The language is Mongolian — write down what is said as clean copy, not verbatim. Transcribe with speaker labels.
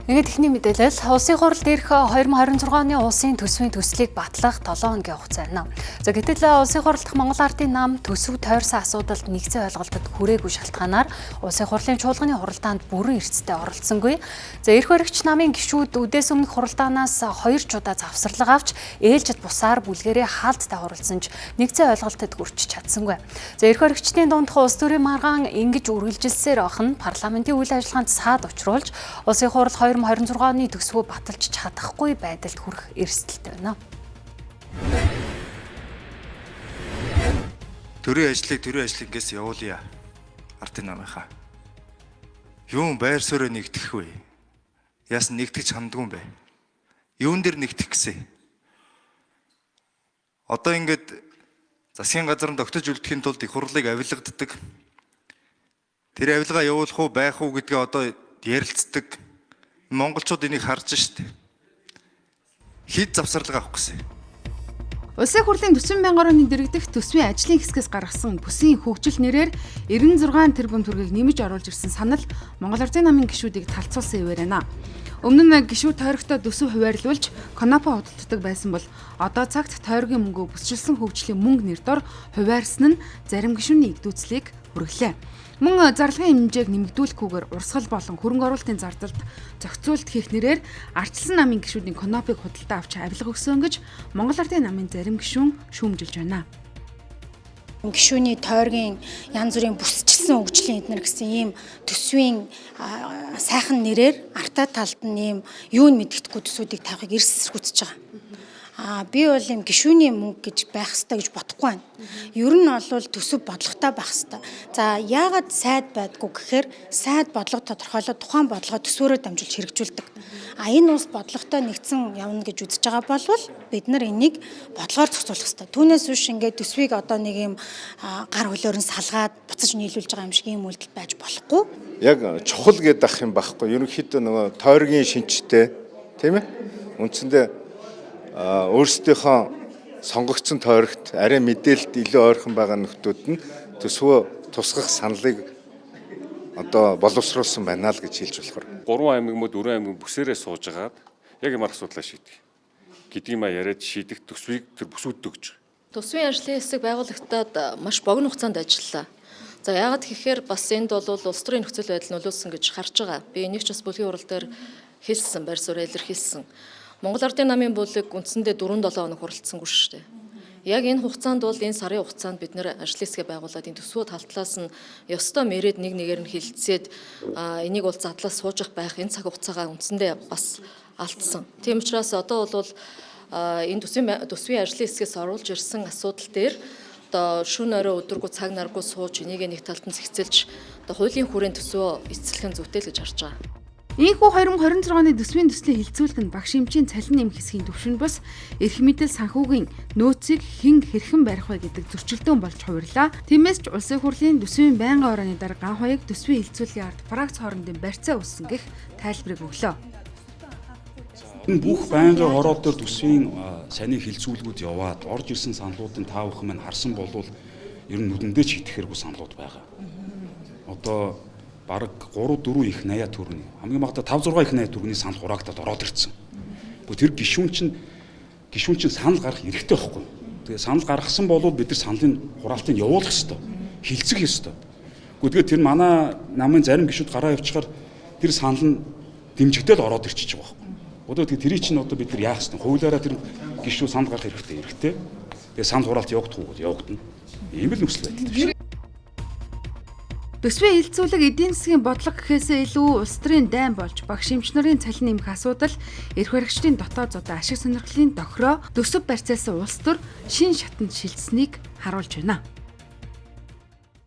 Speaker 1: Ингээд ихний мэдээлэл улсын хурал дээрх 2026 оны улсын төсвийн төслийг батлах 7 хоногийн хугацаа байна. За гэтэл улсын хурал дахь Монгол Ардын нам төсөв тойрсон асуудалд нэгцэн ойлголтод хүрээгүй шалтгаанаар улсын хурлын чуулганы хуралдаанд бүрэн эрсдэлтэй оролцсонгүй. За эрх баригч намын гишүүд үдээс өмнөх хуралдаанаас 2 удаа завсарлага авч ээлжид бусаар бүлгэрээ хаалттай хуралдсан ч нэгцэн ойлголтод хүрч чадсангүй. За эрх баригчдын дундх улс төрийн маргаан ингэж үргэлжилсээр байх нь парламентын үйл ажиллагаанд саад учруулж улсын хурал 2026 оны төсвөө баталж чадахгүй байдалд хүрэх эрсдэлтэй байна.
Speaker 2: Төрийн ажлыг ингээс явуулъя. Ардын намынхаа. Юун байр суурь нэгтгэх вэ? Яасан нэгтгэж хандгүй юм бэ? Юун дээр нэгтгэх гэсэн? Одоо ингээд засгийн газарт тогтож үлдэхийн тулд их хурлыг авилгаддаг. Тэр авилгаа явуулах уу байх уу гэдгээ одоо ярилцдаг. Монголчууд энийг харж штэ. Хэд завсарлага авах гэсэн.
Speaker 3: Улсын хурлын 40 мянган орны дэргэдэх төсвийн ажлын хэсгээс гаргасан бүсийн хөгжил нэрээр 96 тэрбум төгрөгийг нэмж оруулж ирсэн санал Монгол Ардын намын гишүүдийг талцуулсан хэвээр байна. Өмнө нь гишүүд тойрогтой төсөв хуваарлуулж Конопо худалддаг байсан бол одоо цагт тойргийн мөнгөө бүсчилсэн хөгжлийн мөнгө нэр дор хуваарсан нь зарим гишүүний игдүүцлийг хүргэлээ. Мөн зарлагын хэмжээг нэмэгдүүлэхгүйгээр урсгал болон хөрөнгө оруулалтын зардлалд зохицуулт хийх нэрээр ардчилсан намын гишүүдийн Конопыг худалдаа авч авилга өгсөн гэж Монгол Ардын намын зарим гишүүн шүүмжилж байна.
Speaker 4: Гишүүний тойргийн янз бүрийн бүсчилсэн хөгжлийн эднэр гэсэн ийм төсвийн сайхан нэрээр артаа талд нь ийм юунд мэддэхгүй төсвүүдийг тавихыг эрс эсэргүүцэж байгаа. Би бол юм гишүүний мөнгө гэж байх ёстой гэж бодохгүй байна. Ер нь бол төсөв бодлоготой байх ёстой. За яагаад сайд байдгүй гэхээр сайд бодлого тодорхойлоод тухайн бодлогоо төсвөөрөө дамжуулж хэрэгжүүлдэг. Энэ улс бодлоготой нэгдсэн явна гэж үзэж байгаа болвол бид нар энийг бодлогоор зохицуулах ёстой. Түүнээс биш ингээд төсвийг одоо нэг юм гар хөлөөр нь салгаад буцаж нийлүүлж байгаа юм шиг ийм үйлдэл байж болохгүй.
Speaker 5: Яг чухал гэдэг ах юм байхгүй. Ерөнхийдөө нөгөө тойргийн шинжтэй тийм ээ. Үндсэндээ өөрсдийнхөө сонгогдсон тойрогт арай мэдээлэлд илүү ойрхон байгаа нөхдүүд нь төсвөө тусгах саналыг одоо боловсруулсан байна л гэж хэлж болохоор.
Speaker 6: 3 аймагмууд 4 аймаг бүсээрээ суужгаад яг ямар асуудлаа шийдэх гэдгийг яриад шийдэх төсвийг тэр бүсүүд өгч.
Speaker 7: Төсвийн ажлын хэсэг байгуулагдаад маш богино хугацаанд ажиллалаа. За яагаад гэхээр бас энд бол улс төрийн нөхцөл байдал нөлөөлсөн гэж харж байгаа. Би энийг ч бас бүлгийн хурал дээр хэлсэн, байр суурь илэрхийлсэн. Монгол Ардын намын бүлэг үндсэндээ 4-7 хоног хуралдсангүй шүү дээ. Яг энэ хугацаанд бол энэ сарын хугацаанд бид нэр ажлын хэсгээ байгуулад энэ төсвөө талтлаас нь ёстой мэрэд нэг нэгээр нь хилцээд энийг бол задлаас суужих байх энэ цаг хугацаагаа үндсэндээ бас алдсан. Тийм учраас одоо бол энэ төсвийн ажлын хэсгээс оруулж ирсэн асуудал дээр одоо шөнө орой өдөргөө цаг наргүй сууж энийг нэг талд нь зэгцэлж одоо хуулийн хүрээнд төсвөө эцэслэх нь зүйтэй л гэж харж байгаа.
Speaker 3: Ийхүү 2026 оны төсвийн төслийг хилцүүлэх нь багш эмчийн цалин нэмэх хэсгийн төвшин бус эрх мэдэл санхүүгийн нөөцийг хэн хэрхэн барих вэ гэдэг зөрчилдөөн болж хувирлаа. Тиймээс ч улсын хурлын төсвийн байнгын орооны дарга Ганхаяг төсвийн хилцүүлгийн ард фракц хоорондын барьцаа үүссэн гэх тайлбарыг өглөө.
Speaker 8: Энэ бүх байнгын ороод төр төсвийн саний хилцүүлгүүд яваад орж ирсэн саналуудын таа бүхэн маань харсан болвол ер нь нүдэндээ ч итгэхэргүй саналууд байгаа. Одоо бараг 3-4 их 80 төгрөгийн хамгийн багадаа 5-6 их 80 төгрөгийн санал хураагдаад ороод ирсэн. Гэхдээ тэр гишүүн чинь санал гарах эрхтэй байхгүй. Тэгээ санал гаргасан бол бид нар саналын хураалтыг явуулах ёстой. Хилцэх ёстой. Гэхдээ тэр манай намын зарим гишүүд гараа явчихаар тэр санал нь дэмжигдэл ороод ирчихэж байгаа байхгүй. Одоо тэрий чинь одоо бид нар яах ёстой. Хуулиараа тэр гишүү санал гарах эрхтэй. Тэгээ санал хураалт явагдах уу? Явагдана. Ийм л нөхцөл байдал.
Speaker 3: Төсвийн хилцүүлэг эдийн засгийн бодлого гэхээсээ илүү улс төрийн дайн болж багш эмч нарын цалин нэмэх асуудал эрх баригчдын дотоод зүйн ашиг сонирхлын тохироо төсөв барьцаасан улс төр шин шатанд шилжсэнийг харуулж байна.